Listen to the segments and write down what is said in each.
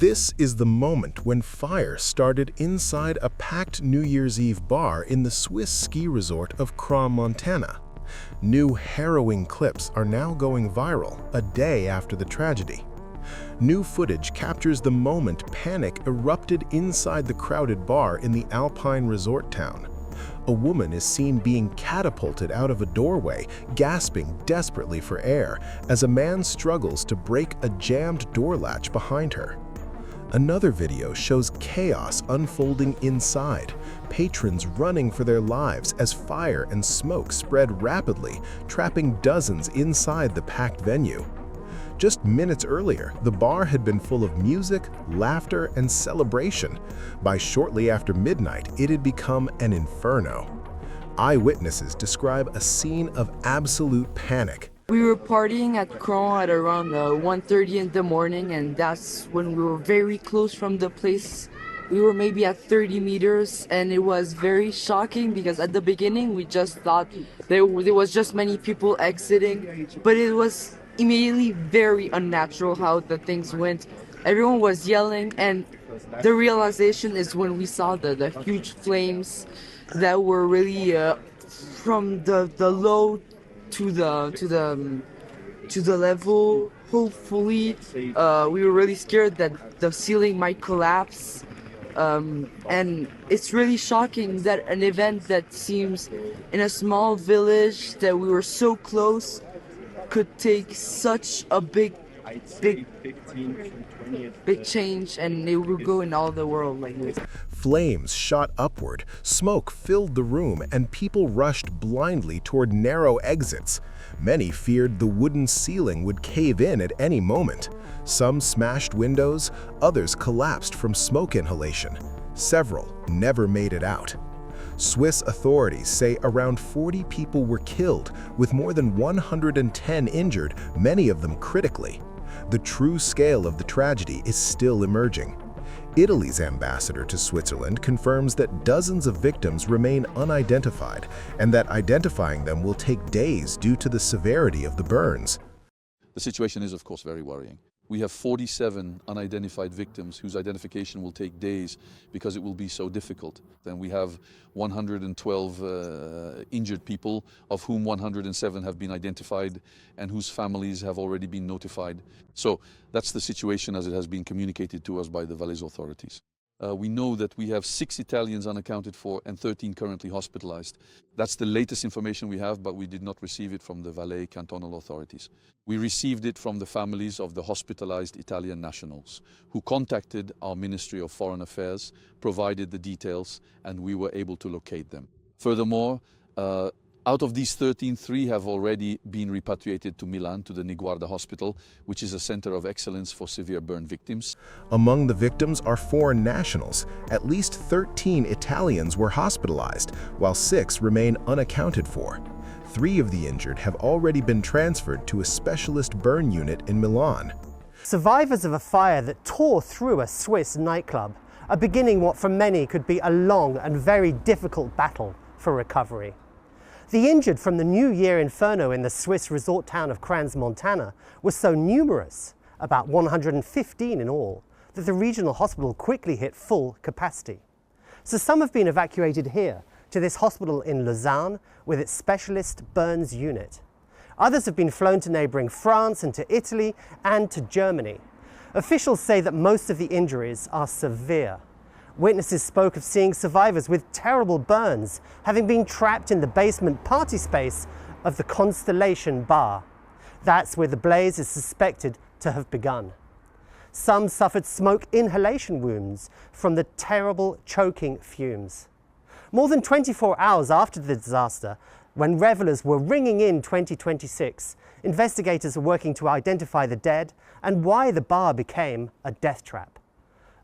This is the moment when fire started inside a packed New Year's Eve bar in the Swiss ski resort of Crans, Montana. New harrowing clips are now going viral a day after the tragedy. New footage captures the moment panic erupted inside the crowded bar in the Alpine resort town. A woman is seen being catapulted out of a doorway, gasping desperately for air as a man struggles to break a jammed door latch behind her. Another video shows chaos unfolding inside, patrons running for their lives as fire and smoke spread rapidly, trapping dozens inside the packed venue. Just minutes earlier, the bar had been full of music, laughter, and celebration. By shortly after midnight, it had become an inferno. Eyewitnesses describe a scene of absolute panic. We were partying at Crans at around 1:30 in the morning, and that's when we were very close from the place. We were maybe at 30 meters, and it was very shocking because at the beginning we just thought there was just many people exiting, but it was immediately very unnatural how the things went. Everyone was yelling, and the realization is when we saw the huge flames that were really from the low to the level. Hopefully, we were really scared that the ceiling might collapse. And it's really shocking that an event that seems in a small village that we were so close could take such a big change, and it would go in all the world like this. Flames shot upward, smoke filled the room, and people rushed blindly toward narrow exits. Many feared the wooden ceiling would cave in at any moment. Some smashed windows, others collapsed from smoke inhalation. Several never made it out. Swiss authorities say around 40 people were killed, with more than 110 injured, many of them critically. The true scale of the tragedy is still emerging. Italy's ambassador to Switzerland confirms that dozens of victims remain unidentified and that identifying them will take days due to the severity of the burns. The situation is, of course, very worrying. We have 47 unidentified victims whose identification will take days because it will be so difficult. Then we have 112 injured people, of whom 107 have been identified and whose families have already been notified. So that's the situation as it has been communicated to us by the Valais authorities. We know that we have 6 Italians unaccounted for and 13 currently hospitalized. That's the latest information we have, but we did not receive it from the Valais cantonal authorities. We received it from the families of the hospitalized Italian nationals, who contacted our Ministry of Foreign Affairs, provided the details, and we were able to locate them. Furthermore, out of these 13, 3 have already been repatriated to Milan, to the Niguarda Hospital, which is a center of excellence for severe burn victims. Among the victims are foreign nationals. At least 13 Italians were hospitalized, while 6 remain unaccounted for. 3 of the injured have already been transferred to a specialist burn unit in Milan. Survivors of a fire that tore through a Swiss nightclub are beginning what for many could be a long and very difficult battle for recovery. The injured from the New Year inferno in the Swiss resort town of Crans, Montana, were so numerous, about 115 in all, that the regional hospital quickly hit full capacity. So some have been evacuated here to this hospital in Lausanne with its specialist burns unit. Others have been flown to neighbouring France and to Italy and to Germany. Officials say that most of the injuries are severe. Witnesses spoke of seeing survivors with terrible burns, having been trapped in the basement party space of the Constellation Bar. That's where the blaze is suspected to have begun. Some suffered smoke inhalation wounds from the terrible choking fumes. More than 24 hours after the disaster, when revellers were ringing in 2026, investigators are working to identify the dead and why the bar became a death trap.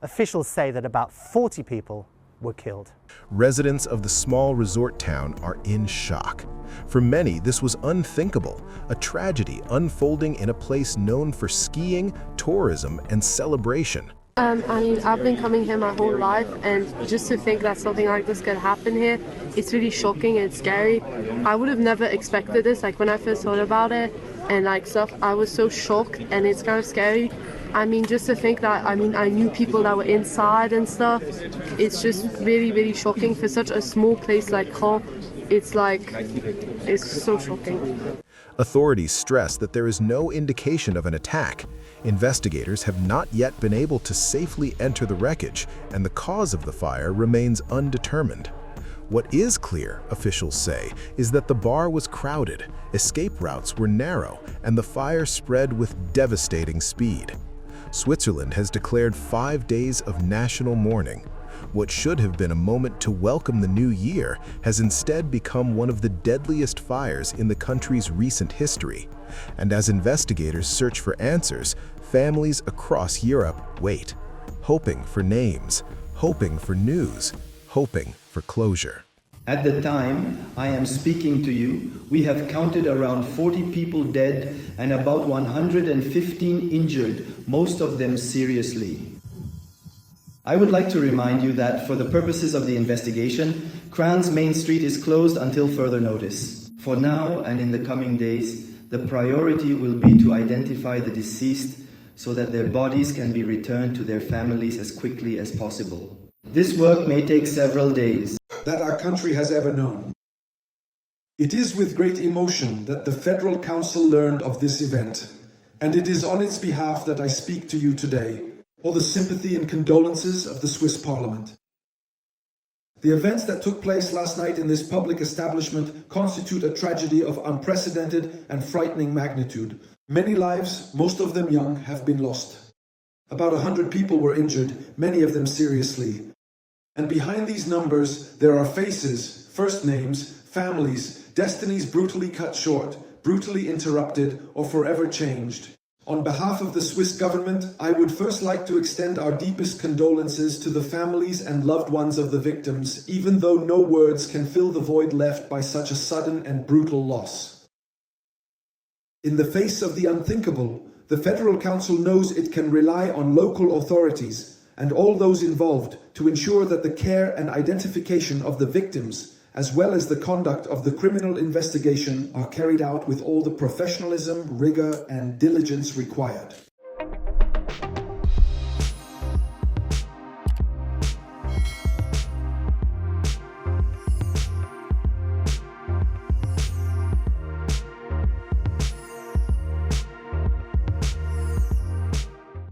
Officials say that about 40 people were killed. Residents of the small resort town are in shock. For many, this was unthinkable, a tragedy unfolding in a place known for skiing, tourism, and celebration. I've been coming here my whole life, and just to think that something like this could happen here, it's really shocking and scary. I would have never expected this, when I first heard about it and stuff, I was so shocked, and it's kind of scary. I mean, just to think that, I mean, I knew people that were inside and stuff. It's just really, really shocking for such a small place like Caen. It's like, it's so shocking. Authorities stress that there is no indication of an attack. Investigators have not yet been able to safely enter the wreckage, and the cause of the fire remains undetermined. What is clear, officials say, is that the bar was crowded, escape routes were narrow, and the fire spread with devastating speed. Switzerland has declared 5 days of national mourning. What should have been a moment to welcome the new year has instead become one of the deadliest fires in the country's recent history. And as investigators search for answers, families across Europe wait, hoping for names, hoping for news, hoping for closure. At the time I am speaking to you, we have counted around 40 people dead and about 115 injured, most of them seriously. I would like to remind you that for the purposes of the investigation, Cran's Main Street is closed until further notice. For now and in the coming days, the priority will be to identify the deceased so that their bodies can be returned to their families as quickly as possible. This work may take several days. That our country has ever known. It is with great emotion that the Federal Council learned of this event, and it is on its behalf that I speak to you today, for the sympathy and condolences of the Swiss Parliament. The events that took place last night in this public establishment constitute a tragedy of unprecedented and frightening magnitude. Many lives, most of them young, have been lost. About 100 people were injured, many of them seriously. And behind these numbers, there are faces, first names, families, destinies brutally cut short, brutally interrupted, or forever changed. On behalf of the Swiss government, I would first like to extend our deepest condolences to the families and loved ones of the victims, even though no words can fill the void left by such a sudden and brutal loss. In the face of the unthinkable, the Federal Council knows it can rely on local authorities and all those involved to ensure that the care and identification of the victims, as well as the conduct of the criminal investigation, are carried out with all the professionalism, rigor, and diligence required.